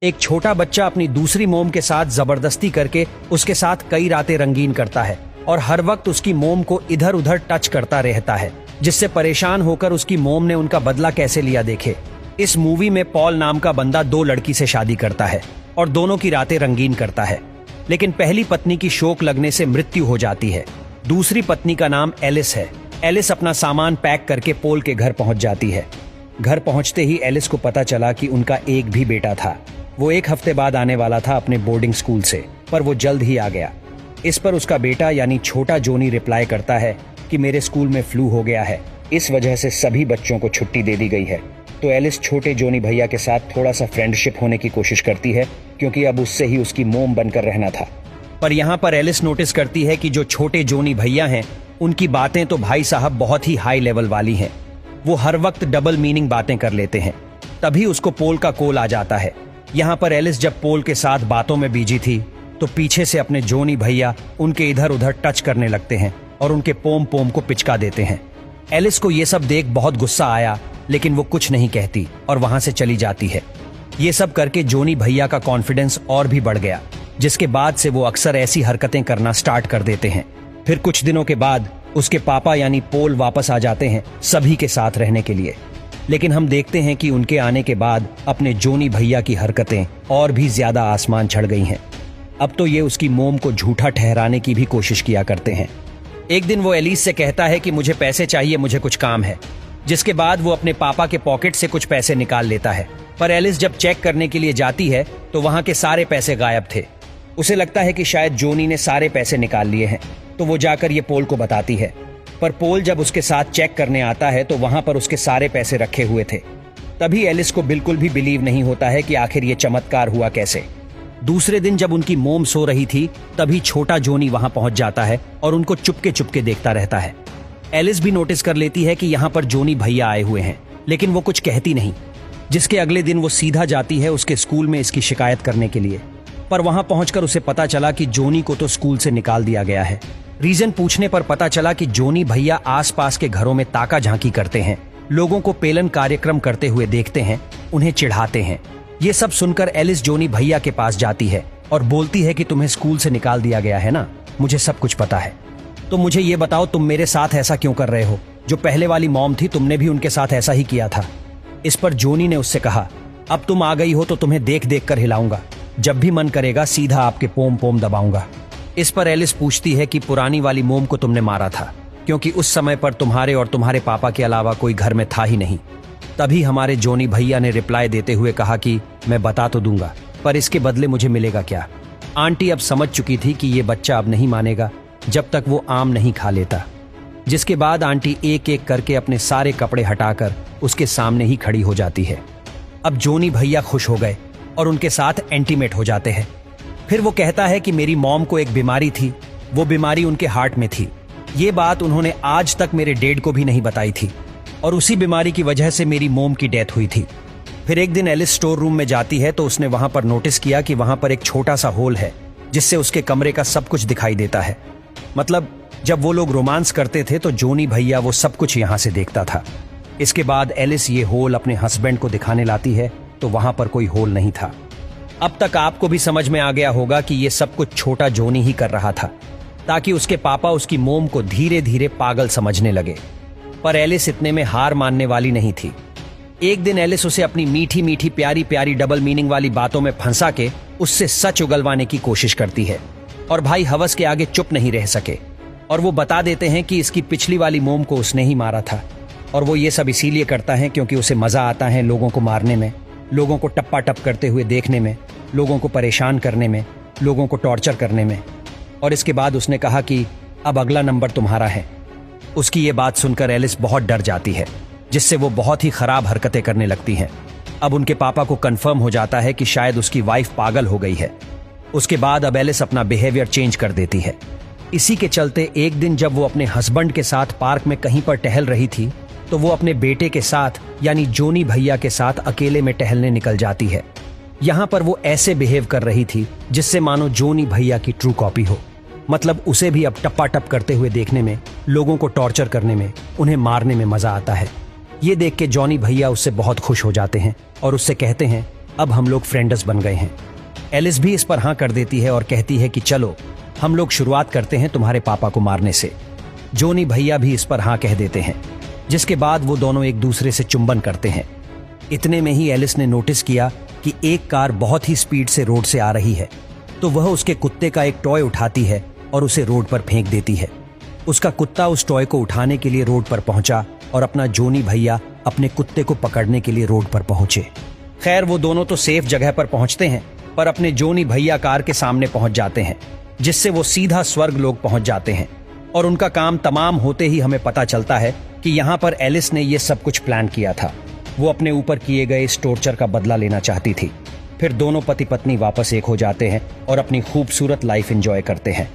एक छोटा बच्चा अपनी दूसरी मोम के साथ जबरदस्ती करके उसके साथ कई रातें रंगीन करता है और हर वक्त उसकी मोम को इधर उधर टच करता रहता है, जिससे परेशान होकर उसकी मोम ने उनका बदला कैसे लिया देखे। इस मूवी में पॉल नाम का बंदा दो लड़की से शादी करता है और दोनों की रातें रंगीन करता है, लेकिन पहली पत्नी की शोक लगने से मृत्यु हो जाती है। दूसरी पत्नी का नाम एलिस है। एलिस अपना सामान पैक करके पॉल के घर पहुंच जाती है। घर पहुंचते ही एलिस को पता चला कि उनका एक भी बेटा था। वो एक हफ्ते बाद आने वाला था अपने बोर्डिंग स्कूल से, पर वो जल्द ही आ गया। इस पर उसका बेटा यानी छोटा जोनी रिप्लाई करता है कि मेरे स्कूल में फ्लू हो गया है, इस वजह से सभी बच्चों को छुट्टी दे दी गई है। तो एलिस छोटे जोनी भैया के साथ थोड़ा सा फ्रेंडशिप होने की कोशिश करती है, क्योंकि अब उससे ही उसकी मोम बनकर रहना था। पर यहाँ पर एलिस नोटिस करती है कि जो छोटे जोनी भैया हैं उनकी बातें तो भाई साहब बहुत ही हाई लेवल वाली हैं। वो हर वक्त डबल मीनिंग बातें कर लेते हैं। तभी उसको पोल का कॉल आ जाता है। यहाँ पर एलिस जब पोल के साथ बातों में बिजी थी तो पीछे से अपने जोनी भैया उनके इधर उधर टच करने लगते हैं और उनके पोम पोम को पिचका देते हैं। एलिस को ये सब देख बहुत गुस्सा आया, लेकिन वो कुछ नहीं कहती और वहां से चली जाती है। ये सब करके जोनी भैया का कॉन्फिडेंस और भी बढ़ गया, जिसके बाद से वो अक्सर ऐसी हरकतें करना स्टार्ट कर देते हैं। फिर कुछ दिनों के बाद उसके पापा यानी पोल वापस आ जाते हैं सभी के साथ रहने के लिए। लेकिन हम देखते हैं कि उनके आने के बाद अपने जोनी भैया की हरकतें और भी ज्यादा आसमान छड़ गई हैं। अब तो ये उसकी मोम को झूठा ठहराने की भी कोशिश किया करते हैं। एक दिन वो एलिस से कहता है कि मुझे पैसे चाहिए, मुझे कुछ काम है, जिसके बाद वो अपने पापा के पॉकेट से कुछ पैसे निकाल लेता है। पर एलिस जब चेक करने के लिए जाती है तो वहां के सारे पैसे गायब थे। उसे लगता है कि शायद जोनी ने सारे पैसे निकाल लिए हैं, तो वो जाकर ये पोल को बताती है। पर पोल जब उसके साथ चेक करने आता है तो वहां पर उसके सारे पैसे रखे हुए थे। तभी एलिस को बिल्कुल भी बिलीव नहीं होता है कि आखिर ये चमत्कार हुआ कैसे। दूसरे दिन जब उनकी मोम सो रही थी तभी छोटा जोनी वहां पहुंच जाता है और उनको चुपके चुपके देखता रहता है। एलिस भी नोटिस कर लेती है कि यहाँ पर जोनी भैया आए हुए हैं, लेकिन वो कुछ कहती नहीं। जिसके अगले दिन वो सीधा जाती है उसके स्कूल में इसकी शिकायत करने के लिए। पर वहां पहुंचकर उसे पता चला कि जोनी को तो स्कूल से निकाल दिया गया है। रीजन पूछने पर पता चला कि जोनी भैया आसपास के घरों में ताका झांकी करते हैं, लोगों को पेलन कार्यक्रम करते हुए देखते हैं, उन्हें चिढ़ाते हैं। ये सब सुनकर एलिस जोनी भैया के पास जाती है और बोलती है कि तुम्हें स्कूल से निकाल दिया गया है ना, मुझे सब कुछ पता है। तो मुझे ये बताओ तुम मेरे साथ ऐसा क्यों कर रहे हो? जो पहले वाली मॉम थी तुमने भी उनके साथ ऐसा ही किया था। इस पर जोनी ने उससे कहा, अब तुम आ गई हो तो तुम्हें देख देख कर हिलाऊंगा, जब भी मन करेगा सीधा आपके पोम पोम दबाऊंगा। इस पर एलिस पूछती है कि पुरानी वाली मोम को तुमने मारा था, क्योंकि उस समय पर तुम्हारे और तुम्हारे पापा के अलावा कोई घर में था ही नहीं। तभी हमारे जोनी भैया ने रिप्लाई देते हुए कहा कि मैं बता तो दूंगा, पर इसके बदले मुझे मिलेगा क्या? आंटी अब समझ चुकी थी कि ये बच्चा अब नहीं मानेगा जब तक वो आम नहीं खा लेता। जिसके बाद आंटी एक एक करके अपने सारे कपड़े हटाकर उसके सामने ही खड़ी हो जाती है। अब जोनी भैया खुश हो गए और उनके साथ एंटीमेट हो जाते हैं। फिर वो कहता है कि मेरी मॉम को एक बीमारी थी, वो बीमारी उनके हार्ट में थी। ये बात उन्होंने आज तक मेरे डैड को भी नहीं बताई थी और उसी बीमारी की वजह से मेरी मॉम की डेथ हुई थी। फिर एक दिन एलिस स्टोर रूम में जाती है तो उसने वहां पर नोटिस किया कि वहां पर एक छोटा सा होल है, जिससे उसके कमरे का सब कुछ दिखाई देता है। मतलब जब वो लोग रोमांस करते थे तो जोनी भैया वो सब कुछ यहां से देखता था। इसके बाद एलिस ये होल अपने हस्बैंड को दिखाने लाती है तो वहां पर कोई होल नहीं था। अब तक आपको भी समझ में आ गया होगा कि ये सब कुछ छोटा जोनी ही कर रहा था, ताकि उसके पापा उसकी मोम को धीरे धीरे पागल समझने लगे। पर एलिस इतने में हार मानने वाली नहीं थी। एक दिन एलिस उसे अपनी मीठी मीठी प्यारी प्यारी डबल मीनिंग वाली बातों में फंसा के उससे सच उगलवाने की कोशिश करती है और भाई हवस के आगे चुप नहीं रह सके और वो बता देते हैं कि इसकी पिछली वाली मोम को उसने ही मारा था और वो ये सब इसीलिए करता है क्योंकि उसे मजा आता है लोगों को मारने में, लोगों को टप्पा टप करते हुए देखने में, लोगों को परेशान करने में, लोगों को टॉर्चर करने में। और इसके बाद उसने कहा कि अब अगला नंबर तुम्हारा है। उसकी ये बात सुनकर एलिस बहुत डर जाती है, जिससे वो बहुत ही खराब हरकतें करने लगती हैं। अब उनके पापा को कंफर्म हो जाता है कि शायद उसकी वाइफ पागल हो गई है। उसके बाद अब एलिस अपना बिहेवियर चेंज कर देती है। इसी के चलते एक दिन जब वो अपने हस्बैंड के साथ पार्क में कहीं पर टहल रही थी तो वो अपने बेटे के साथ यानी जोनी भैया के साथ अकेले में टहलने निकल जाती है। यहाँ पर वो ऐसे बिहेव कर रही थी जिससे मानो जोनी भैया की ट्रू कॉपी हो। मतलब उसे भी अब टप्पा टप करते हुए देखने में, लोगों को टॉर्चर करने में, उन्हें मारने में मजा आता है। ये देख के जॉनी भैया उससे बहुत खुश हो जाते हैं और उससे कहते हैं अब हम लोग फ्रेंड्स बन गए हैं। एलिस भी इस पर हाँ कर देती है और कहती है कि चलो हम लोग शुरुआत करते हैं तुम्हारे पापा को मारने से। जोनी भैया भी इस पर हाँ कह देते हैं, जिसके बाद वो दोनों एक दूसरे से चुंबन करते हैं। इतने में ही एलिस ने नोटिस किया कि एक कार बहुत ही स्पीड से रोड से आ रही है, तो वह उसके कुत्ते का एक टॉय उठाती है और उसे रोड पर फेंक देती है। उसका कुत्ता उस टॉय को उठाने के लिए रोड पर पहुंचा और अपना जोनी भैया अपने कुत्ते को पकड़ने के लिए रोड पर पहुंचे। खैर वो दोनों तो सेफ जगह पर पहुंचते हैं, पर अपने जोनी भैया कार के सामने पहुंच जाते हैं, जिससे वो सीधा स्वर्ग लोक पहुंच जाते हैं। और उनका काम तमाम होते ही हमें पता चलता है कि यहाँ पर एलिस ने ये सब कुछ प्लान किया था। वो अपने ऊपर किए गए इस टॉर्चर का बदला लेना चाहती थी। फिर दोनों पति पत्नी वापस एक हो जाते हैं और अपनी खूबसूरत लाइफ एंजॉय करते हैं।